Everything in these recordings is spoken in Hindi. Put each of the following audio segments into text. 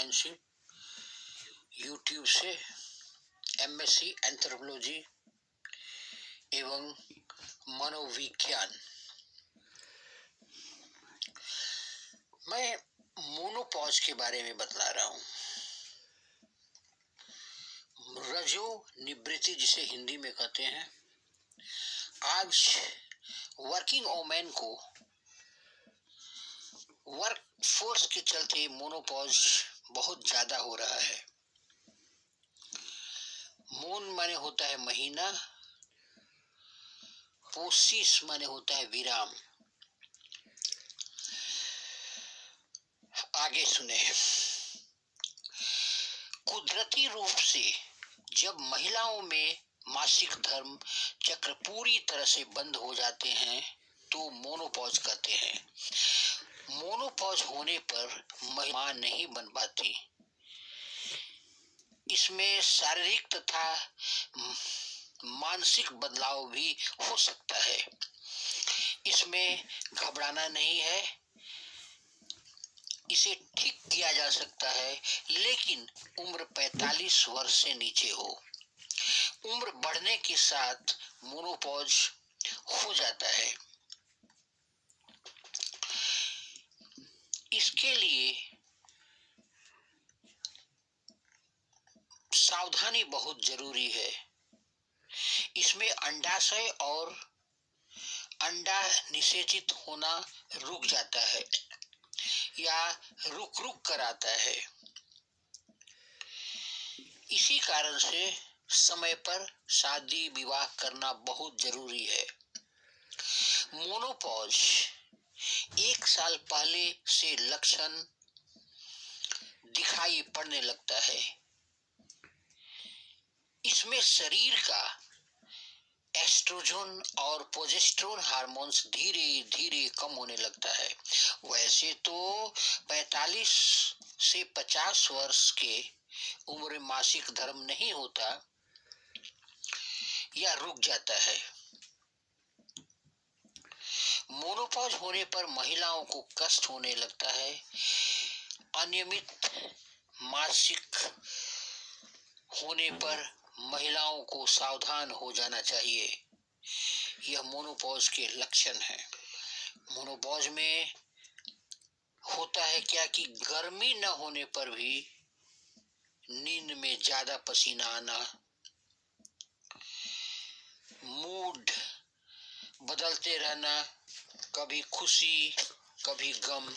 कम्प्रिहेंसिव यूट्यूब से एमएससी एंथ्रोपोलॉजी एवं मनोविज्ञान। मैं मोनोपॉज के बारे में बतला रहा हूँ। रजो निवृत्ति जिसे हिंदी में कहते हैं। आज वर्किंग वोमेन को वर्क फोर्स के चलते मोनोपॉज बहुत ज्यादा हो रहा है। मोन माने होता है महीना, पोसिस माने होता है विराम। आगे सुने। कुदरती रूप से जब महिलाओं में मासिक धर्म चक्र पूरी तरह से बंद हो जाते हैं तो मोनोपॉज कहते हैं। मोनोपॉज होने पर महिला नहीं बन पाती। इसमें शारीरिक तथा मानसिक बदलाव भी हो सकता है। इसमें घबराना नहीं है, इसे ठीक किया जा सकता है, लेकिन उम्र 45 वर्ष से नीचे हो। उम्र बढ़ने के साथ मोनोपॉज हो जाता है। इसके लिए सावधानी बहुत जरूरी है। इसमें अंडाशय और अंडा निषेचित होना रुक जाता है या रुक कर आता है। इसी कारण से समय पर शादी विवाह करना बहुत जरूरी है। मोनोपॉज 1 साल पहले से लक्षण दिखाई पड़ने लगता है। इसमें शरीर का एस्ट्रोजन और प्रोजेस्टेरोन हार्मोन्स धीरे धीरे कम होने लगता है। वैसे तो 45 से 50 वर्ष के उम्र में मासिक धर्म नहीं होता या रुक जाता है। मोनोपॉज होने पर महिलाओं को कष्ट होने लगता है। अनियमित मासिक होने पर महिलाओं को सावधान हो जाना चाहिए। यह मोनोपॉज के लक्षण है। मोनोपॉज में होता है क्या कि गर्मी न होने पर भी नींद में ज्यादा पसीना आना, मूड बदलते रहना, कभी खुशी कभी गम,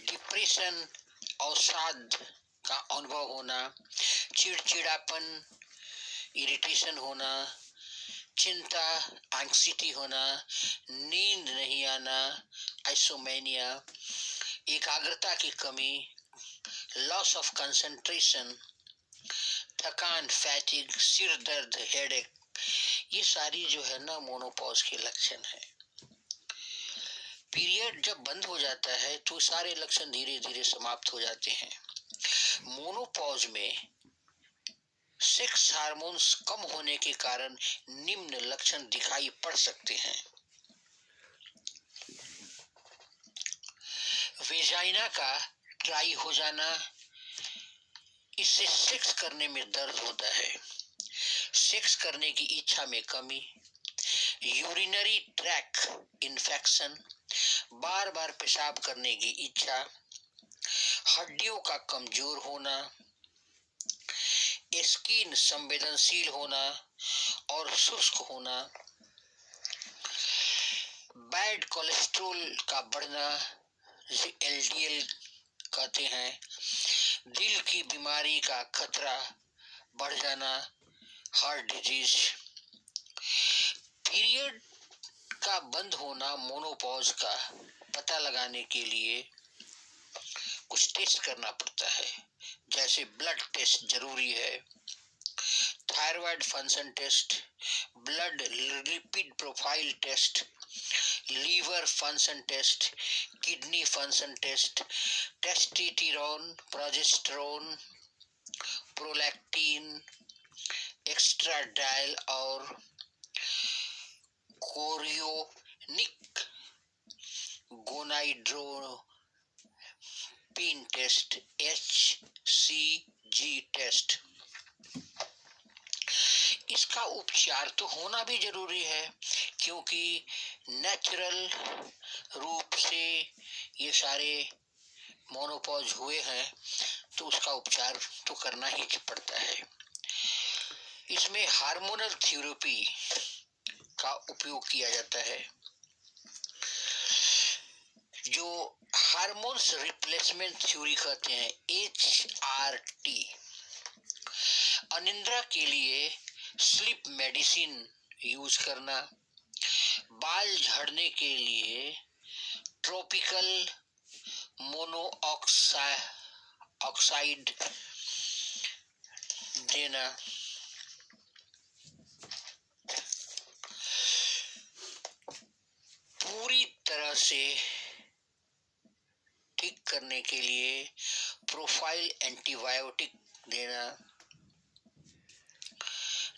डिप्रेशन अवसाद का अनुभव होना, चिड़चिड़ापन इरिटेशन होना, चिंता एंग्जाइटी होना, नींद नहीं आना आइसोमेनिया, एकाग्रता की कमी, लॉस ऑफ कंसंट्रेशन, थकान फैटिग, सिर दर्द हेडेक, ये सारी जो है ना मोनोपॉज के लक्षण है। पीरियड जब बंद हो जाता है तो सारे लक्षण धीरे धीरे समाप्त हो जाते हैं। मोनोपॉज में सेक्स हार्मोन्स कम होने के कारण निम्न लक्षण दिखाई पड़ सकते हैं। वेजाइना का ड्राई हो जाना, इससे सेक्स करने में दर्द होता है। सेक्स करने की इच्छा में कमी, यूरिनरी ट्रैक्ट इन्फेक्शन, बार बार पेशाब करने की इच्छा, हड्डियों का कमजोर होना, स्किन संवेदनशील होना और शुष्क होना, बैड कोलेस्ट्रॉल का बढ़ना जिसे LDL कहते हैं, दिल की बीमारी का खतरा बढ़ जाना, हार्ट डिजीज। पीरियड का बंद होना मोनोपॉज का पता लगाने के लिए कुछ टेस्ट करना पड़ता है, जैसे ब्लड टेस्ट जरूरी है, thyroid function test, blood lipid profile test, liver function test, kidney function test, testosterone, progesterone, prolactin, estradiol और कोरियोनिक गोनाड्रोट्रोपिन हैलोपीन टेस्ट, HCG टेस्ट। इसका उपचार तो होना भी जरूरी है, क्योंकि नेचुरल रूप से ये सारे मोनोपॉज हुए हैं, तो उसका उपचार तो करना ही पड़ता है। इसमें हार्मोनल थेरेपी का उपयोग किया जाता है, जो हार्मोन्स रिप्लेसमेंट थ्योरी कहते हैं, HRT। अनिद्रा के लिए स्लीप मेडिसिन यूज करना, बाल झड़ने के लिए ट्रॉपिकल मोनोऑक्साइड देना, पूरी तरह से ठीक करने के लिए प्रोफाइल एंटीबायोटिक देना,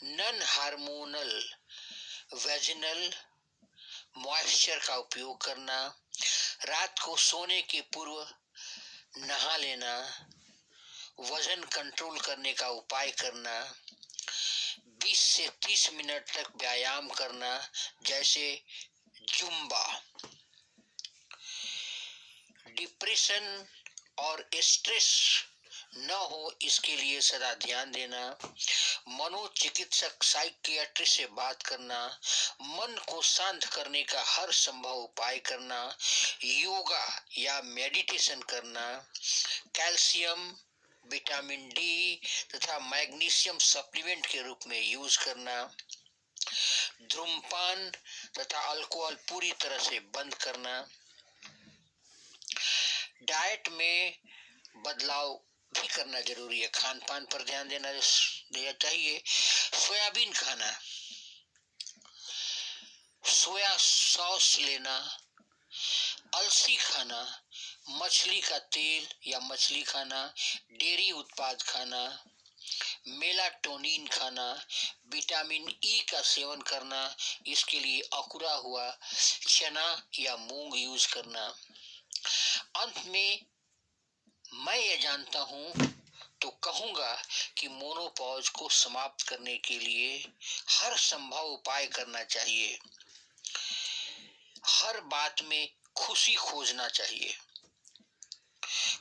नॉन हार्मोनल वेजिनल मॉइस्चर का उपयोग करना, रात को सोने के पूर्व नहा लेना, वजन कंट्रोल करने का उपाय करना, 20 से 30 मिनट तक व्यायाम करना, जैसे जुम्बा। डिप्रेशन और स्ट्रेस न हो, इसके लिए सदा ध्यान देना, मनोचिकित्सक साइकियाट्रिस्ट से बात करना, मन को शांत करने का हर संभव उपाय करना, योगा या मेडिटेशन करना, कैल्शियम, विटामिन डी तथा मैग्नीशियम सप्लीमेंट के रूप में यूज करना, धूम्रपान तथा अल्कोहल पूरी तरह से बंद करना, डाइट में बदलाव भी करना जरूरी है, खान पान पर ध्यान देना चाहिए। सोयाबीन खाना, सोया सॉस लेना, अलसी खाना, मछली का तेल या मछली खाना, डेयरी उत्पाद खाना, मेलाटोनिन खाना, विटामिन ई का सेवन करना, इसके लिए अकुरा हुआ चना या मूंग यूज करना। अंत में मैं ये जानता हूं तो कहूंगा कि मोनोपॉज को समाप्त करने के लिए हर संभव उपाय करना चाहिए, हर बात में खुशी खोजना चाहिए,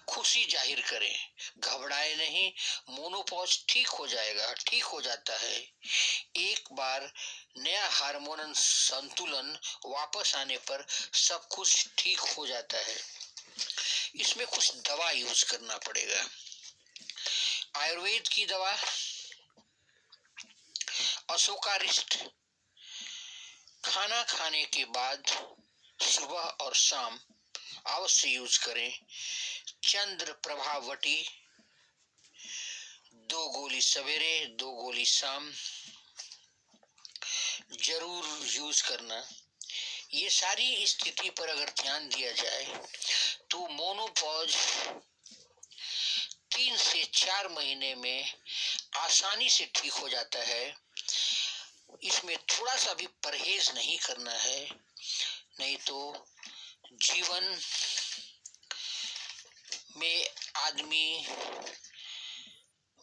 खुशी जाहिर करें, घबराए नहीं, मोनोपॉज ठीक हो जाएगा, ठीक हो जाता है। एक बार नया हार्मोनल संतुलन वापस आने पर सब कुछ ठीक हो जाता है। इसमें कुछ दवा यूज करना पड़ेगा, आयुर्वेद की दवा अशोकारिष्ट खाना खाने के बाद सुबह और शाम अवश्य यूज करें। चंद्र प्रभावटी 2 गोली सवेरे 2 गोली शाम जरूर यूज करना। ये सारी स्थिति पर अगर ध्यान दिया जाए तो मोनोपॉज 3 से 4 महीने में आसानी से ठीक हो जाता है। इसमें थोड़ा सा भी परहेज नहीं करना है, नहीं तो जीवन में आदमी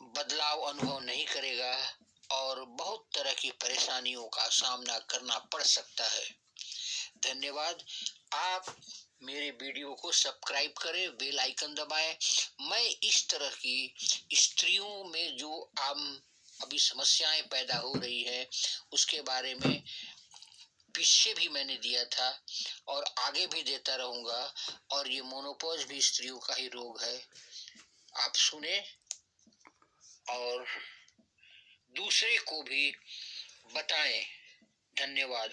बदलाव अनुभव नहीं करेगा और बहुत तरह की परेशानियों का सामना करना पड़ सकता है। धन्यवाद। आप मेरे वीडियो को सब्सक्राइब करें, बेल आइकन दबाएं। मैं इस तरह की स्त्रियों में जो अभी समस्याएं पैदा हो रही है उसके बारे में पीछे भी मैंने दिया था और आगे भी देता रहूंगा, और ये मोनोपॉज भी स्त्रियों का ही रोग है। आप सुने और दूसरे को भी बताएं। धन्यवाद।